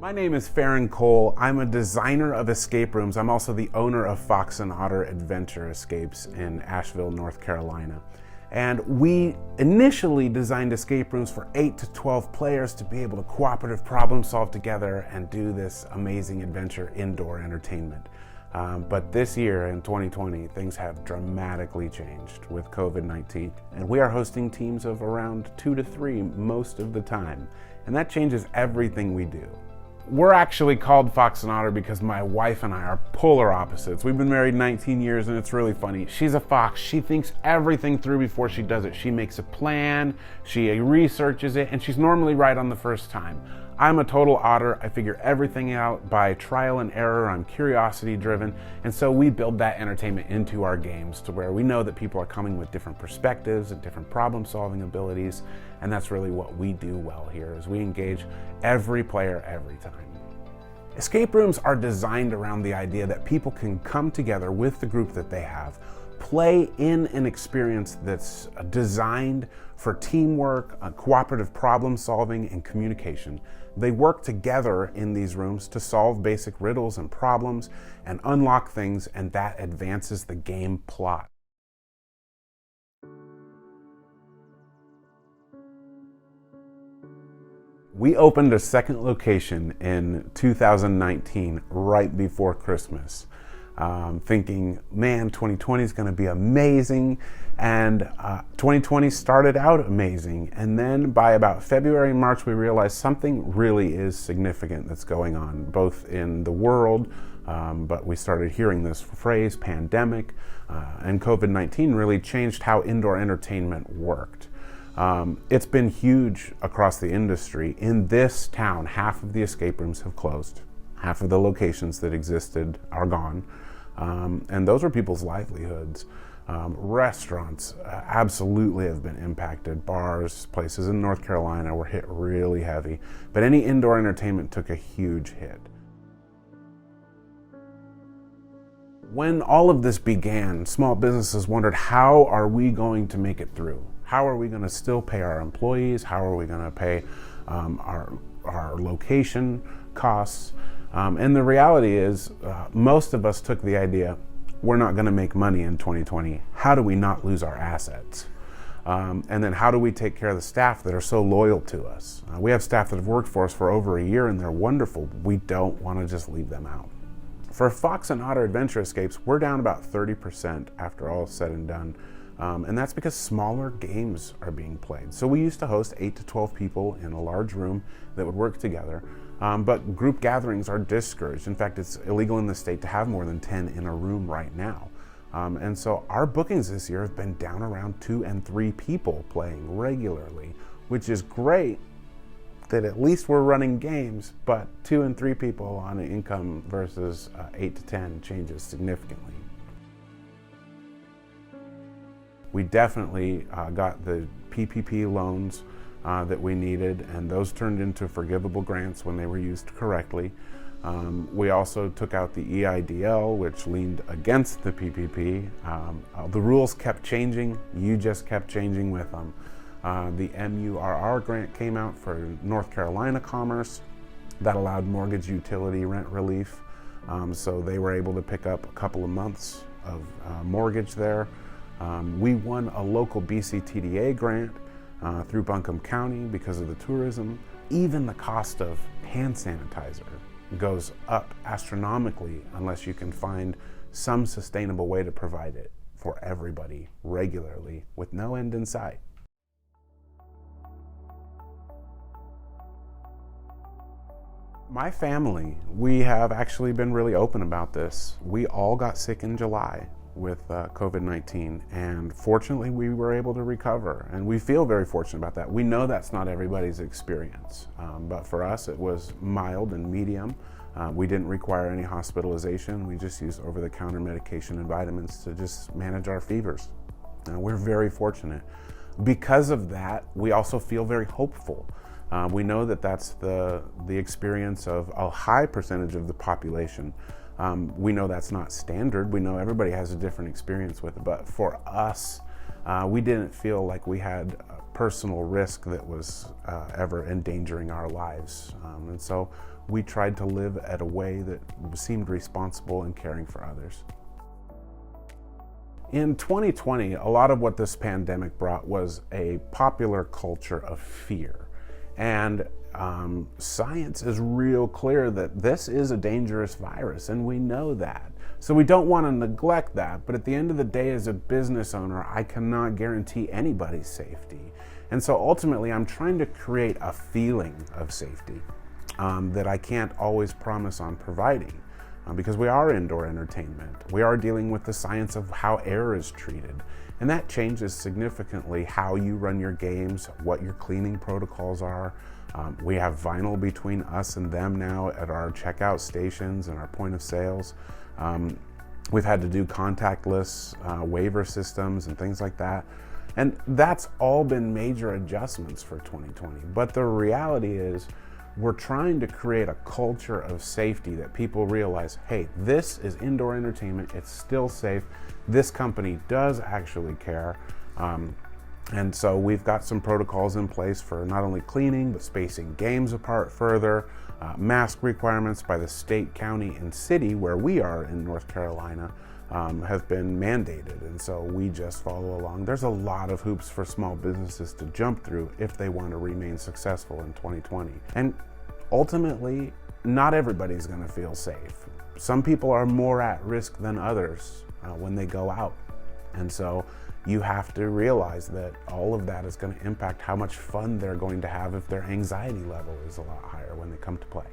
My name is Ferrin Cole. I'm a designer of escape rooms. I'm also the owner of Fox-N-Otter Adventure Escapes in Asheville, North Carolina. And we initially designed escape rooms for 8 to 12 players to be able to cooperative problem solve together and do this amazing adventure indoor entertainment. But this year in 2020, things have dramatically changed with COVID-19. And we are hosting teams of around 2 to 3 most of the time. And that changes everything we do. We're actually called Fox-N-Otter because my wife and I are polar opposites. We've been married 19 years and it's really funny. She's a fox. She thinks everything through before she does it. She makes a plan, she researches it, and she's normally right on the first time. I'm a total otter. I figure everything out by trial and error. I'm curiosity driven. And so we build that entertainment into our games to where we know that people are coming with different perspectives and different problem solving abilities. And that's really what we do well here, is we engage every player every time. Escape rooms are designed around the idea that people can come together with the group that they have, play in an experience that's designed for teamwork, cooperative problem solving, and communication. They work together in these rooms to solve basic riddles and problems and unlock things, and that advances the game plot. We opened a second location in 2019, right before Christmas. Thinking, man, 2020 is going to be amazing. And 2020 started out amazing. And then by about February and March, we realized something really is significant that's going on, both in the world, but we started hearing this phrase, pandemic, and COVID-19 really changed how indoor entertainment worked. It's been huge across the industry. In this town, half of the escape rooms have closed. Half of the locations that existed are gone. And those are people's livelihoods. Restaurants absolutely have been impacted. Bars, places in North Carolina were hit really heavy. But any indoor entertainment took a huge hit. When all of this began, small businesses wondered, how are we going to make it through? How are we going to still pay our employees? How are we going to pay our location costs? And the reality is, most of us took the idea, we're not going to make money in 2020. How do we not lose our assets? And then how do we take care of the staff that are so loyal to us? We have staff that have worked for us for over a year and they're wonderful. We don't want to just leave them out. For Fox-N-Otter Adventure Escapes, we're down about 30% after all is said and done. And that's because smaller games are being played. So we used to host 8 to 12 people in a large room that would work together. But group gatherings are discouraged. In fact, it's illegal in the state to have more than 10 in a room right now. And so our bookings this year have been down around 2 and 3 people playing regularly, which is great that at least we're running games, but 2 and 3 people on an income versus 8 to 10 changes significantly. We definitely got the PPP loans that we needed, and those turned into forgivable grants when they were used correctly. We also took out the EIDL, which leaned against the PPP. The rules kept changing, you just kept changing with them. The MURR grant came out for North Carolina commerce that allowed mortgage utility rent relief. So they were able to pick up a couple of months of mortgage there. We won a local BCTDA grant through Buncombe County because of the tourism. Even the cost of hand sanitizer goes up astronomically unless you can find some sustainable way to provide it for everybody regularly with no end in sight. My family, we have actually been really open about this. We all got sick in July with COVID-19, and fortunately we were able to recover, and we feel very fortunate about that. We know that's not everybody's experience, but for us it was mild and medium. We didn't require any hospitalization. We just used over-the-counter medication and vitamins to just manage our fevers. We're very fortunate. Because of that, we also feel very hopeful. We know that that's the experience of a high percentage of the population. We know that's not standard. We know everybody has a different experience with it, but for us, we didn't feel like we had a personal risk that was ever endangering our lives. And so we tried to live at a way that seemed responsible and caring for others. In 2020, a lot of what this pandemic brought was a popular culture of fear. And science is real clear that this is a dangerous virus, and we know that. So we don't want to neglect that, but at the end of the day, as a business owner, I cannot guarantee anybody's safety. And so ultimately, I'm trying to create a feeling of safety that I can't always promise on providing. Because we are indoor entertainment. We are dealing with the science of how air is treated. And that changes significantly how you run your games, what your cleaning protocols are. We have vinyl between us and them now at our checkout stations and our point of sales. We've had to do contactless waiver systems and things like that. And that's all been major adjustments for 2020. But the reality is, we're trying to create a culture of safety that people realize, hey, this is indoor entertainment, it's still safe, this company does actually care. And so we've got some protocols in place for not only cleaning, but spacing games apart further. Mask requirements by the state, county, and city where we are in North Carolina have been mandated, and so we just follow along. There's a lot of hoops for small businesses to jump through if they want to remain successful in 2020. And ultimately, not everybody's going to feel safe. Some people are more at risk than others when they go out. And so you have to realize that all of that is going to impact how much fun they're going to have if their anxiety level is a lot higher when they come to play.